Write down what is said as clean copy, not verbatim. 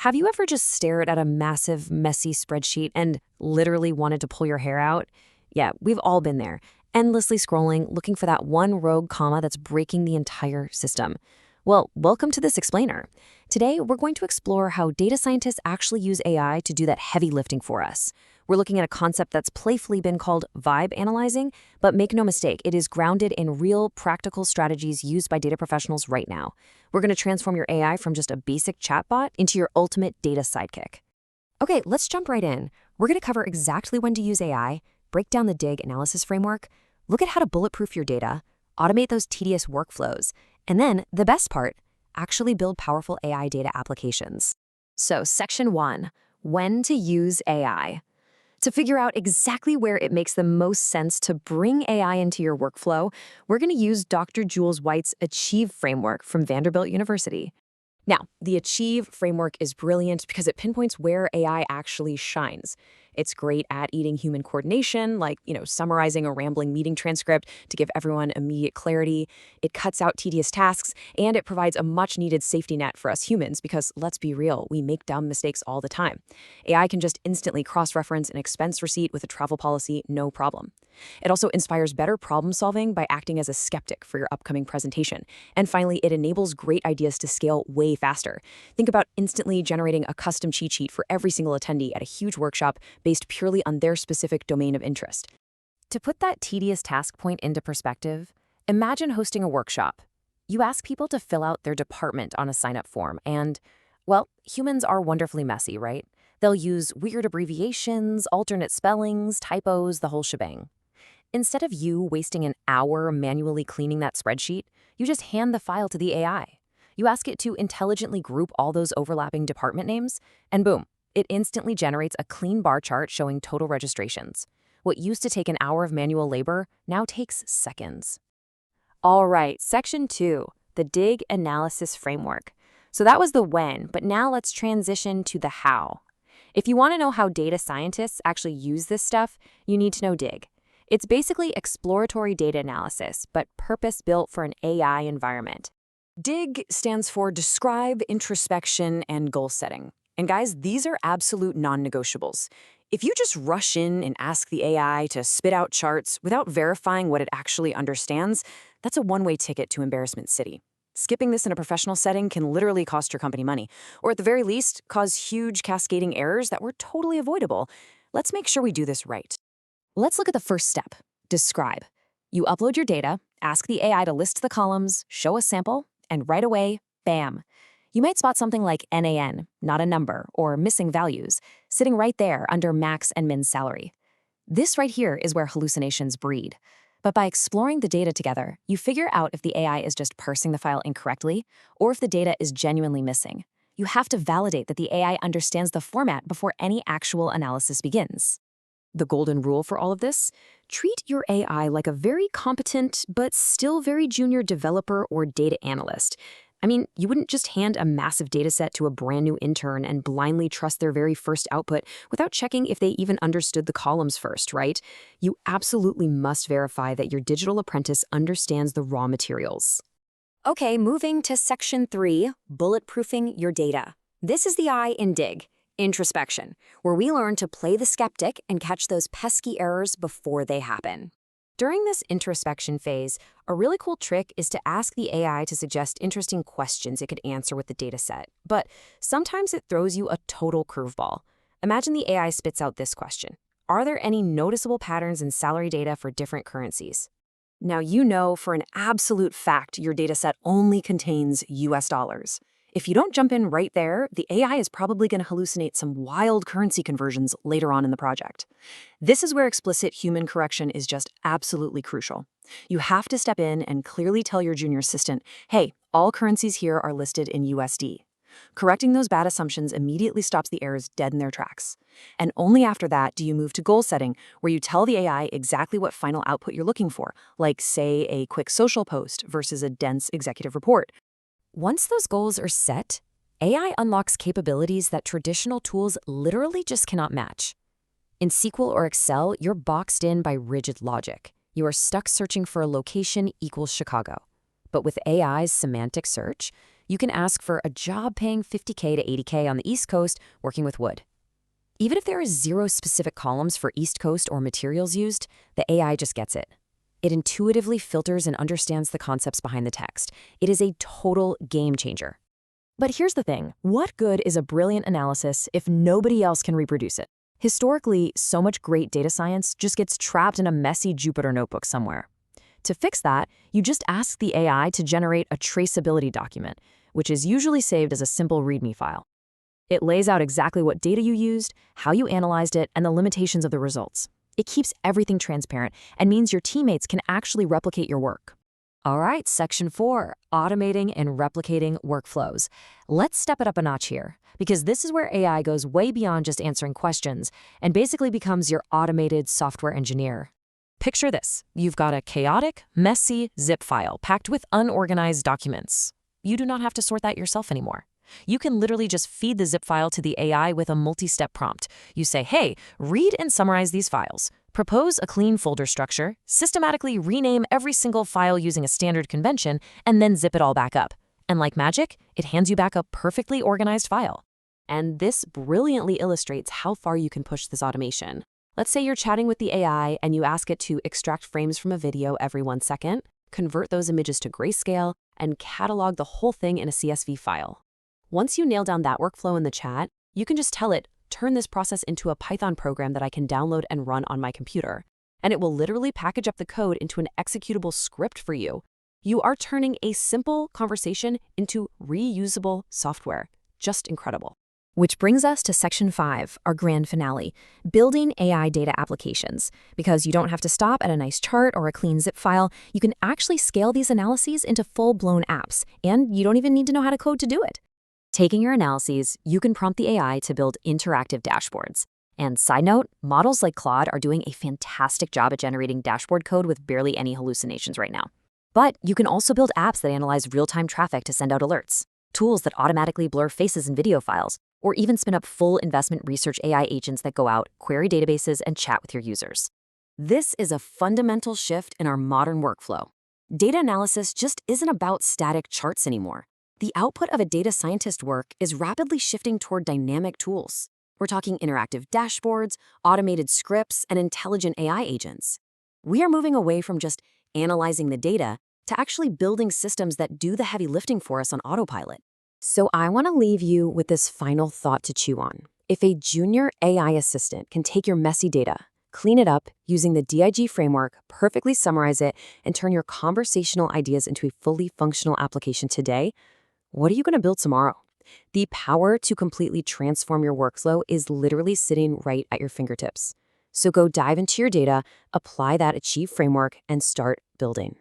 Have you ever just stared at a massive, messy spreadsheet and literally wanted to pull your hair out? Yeah, we've all been there, endlessly scrolling, looking for that one rogue comma that's breaking the entire system. Well, welcome to this explainer. Today, we're going to explore how data scientists actually use AI to do that heavy lifting for us. We're looking at a concept that's playfully been called vibe analyzing, but make no mistake, it is grounded in real, practical strategies used by data professionals right now. We're going to transform your AI from just a basic chatbot into your ultimate data sidekick. Okay, let's jump right in. We're going to cover exactly when to use AI, break down the DIG analysis framework, look at how to bulletproof your data, automate those tedious workflows, and then, the best part, actually build powerful AI data applications. So, Section 1, when to use AI. To figure out exactly where it makes the most sense to bring AI into your workflow, we're going to use Dr. Jules White's Achieve framework from Vanderbilt University. Now, the Achieve framework is brilliant because it pinpoints where AI actually shines. It's great at eating human coordination, like, summarizing a rambling meeting transcript to give everyone immediate clarity. It cuts out tedious tasks, and it provides a much-needed safety net for us humans because, let's be real, we make dumb mistakes all the time. AI can just instantly cross-reference an expense receipt with a travel policy, no problem. It also inspires better problem-solving by acting as a skeptic for your upcoming presentation. And finally, it enables great ideas to scale way faster. Think about instantly generating a custom cheat sheet for every single attendee at a huge workshop based purely on their specific domain of interest. To put that tedious task point into perspective, imagine hosting a workshop. You ask people to fill out their department on a sign-up form and, well, humans are wonderfully messy, right? They'll use weird abbreviations, alternate spellings, typos, the whole shebang. Instead of you wasting an hour manually cleaning that spreadsheet, you just hand the file to the AI. You ask it to intelligently group all those overlapping department names, and boom, it instantly generates a clean bar chart showing total registrations. What used to take an hour of manual labor now takes seconds. All right, Section 2, the DIG analysis framework. So that was the when, but now let's transition to the how. If you want to know how data scientists actually use this stuff, you need to know DIG. It's basically exploratory data analysis, but purpose-built for an AI environment. DIG stands for Describe, Introspection, and Goal Setting. And guys, these are absolute non-negotiables. If you just rush in and ask the AI to spit out charts without verifying what it actually understands, that's a one-way ticket to embarrassment city. Skipping this in a professional setting can literally cost your company money, or at the very least, cause huge cascading errors that were totally avoidable. Let's make sure we do this right. Let's look at the first step, describe. You upload your data, ask the AI to list the columns, show a sample, and right away, bam. You might spot something like NAN, not a number, or missing values, sitting right there under max and min salary. This right here is where hallucinations breed. But by exploring the data together, you figure out if the AI is just parsing the file incorrectly, or if the data is genuinely missing. You have to validate that the AI understands the format before any actual analysis begins. The golden rule for all of this? Treat your AI like a very competent, but still very junior developer or data analyst. I mean, you wouldn't just hand a massive dataset to a brand new intern and blindly trust their very first output without checking if they even understood the columns first, right? You absolutely must verify that your digital apprentice understands the raw materials. Okay, moving to Section 3, bulletproofing your data. This is the I in DIG. Introspection, where we learn to play the skeptic and catch those pesky errors before they happen. During this introspection phase, a really cool trick is to ask the AI to suggest interesting questions it could answer with the dataset. But sometimes it throws you a total curveball. Imagine the AI spits out this question. Are there any noticeable patterns in salary data for different currencies? Now you know for an absolute fact your dataset only contains US dollars. If you don't jump in right there, the AI is probably going to hallucinate some wild currency conversions later on in the project. This is where explicit human correction is just absolutely crucial. You have to step in and clearly tell your junior assistant, hey, all currencies here are listed in USD. Correcting those bad assumptions immediately stops the errors dead in their tracks. And only after that do you move to goal setting, where you tell the AI exactly what final output you're looking for, like, say, a quick social post versus a dense executive report. Once those goals are set, AI unlocks capabilities that traditional tools literally just cannot match. In SQL or Excel, you're boxed in by rigid logic. You are stuck searching for a location equals Chicago. But with AI's semantic search, You can ask for a job paying 50K to 80K on the East Coast working with wood. Even if there is zero specific columns for East Coast or materials used, the AI just gets it. It intuitively filters and understands the concepts behind the text. It is a total game changer. But here's the thing. What good is a brilliant analysis if nobody else can reproduce it? Historically, so much great data science just gets trapped in a messy Jupyter notebook somewhere. To fix that, you just ask the AI to generate a traceability document, which is usually saved as a simple README file. It lays out exactly what data you used, how you analyzed it, and the limitations of the results. It keeps everything transparent and means your teammates can actually replicate your work. All right, section 4, automating and replicating workflows. Let's step it up a notch here, because this is where AI goes way beyond just answering questions and basically becomes your automated software engineer. Picture this. You've got a chaotic, messy zip file packed with unorganized documents. You do not have to sort that yourself anymore. You can literally just feed the zip file to the AI with a multi-step prompt. You say, hey, read and summarize these files. Propose a clean folder structure, systematically rename every single file using a standard convention, and then zip it all back up. And like magic, it hands you back a perfectly organized file. And this brilliantly illustrates how far you can push this automation. Let's say you're chatting with the AI and you ask it to extract frames from a video every 1 second, convert those images to grayscale, and catalog the whole thing in a CSV file. Once you nail down that workflow in the chat, you can just tell it, turn this process into a Python program that I can download and run on my computer. And it will literally package up the code into an executable script for you. You are turning a simple conversation into reusable software. Just incredible. Which brings us to section 5, our grand finale, building AI data applications. Because you don't have to stop at a nice chart or a clean zip file, you can actually scale these analyses into full-blown apps, and you don't even need to know how to code to do it. Taking your analyses, you can prompt the AI to build interactive dashboards. And side note, models like Claude are doing a fantastic job at generating dashboard code with barely any hallucinations right now. But you can also build apps that analyze real-time traffic to send out alerts, tools that automatically blur faces in video files, or even spin up full investment research AI agents that go out, query databases, and chat with your users. This is a fundamental shift in our modern workflow. Data analysis just isn't about static charts anymore. The output of a data scientist work is rapidly shifting toward dynamic tools. We're talking interactive dashboards, automated scripts, and intelligent AI agents. We are moving away from just analyzing the data to actually building systems that do the heavy lifting for us on autopilot. So I want to leave you with this final thought to chew on. If a junior AI assistant can take your messy data, clean it up using the DIG framework, perfectly summarize it, and turn your conversational ideas into a fully functional application today, what are you going to build tomorrow? The power to completely transform your workflow is literally sitting right at your fingertips. So go dive into your data, apply that Achieve framework, and start building.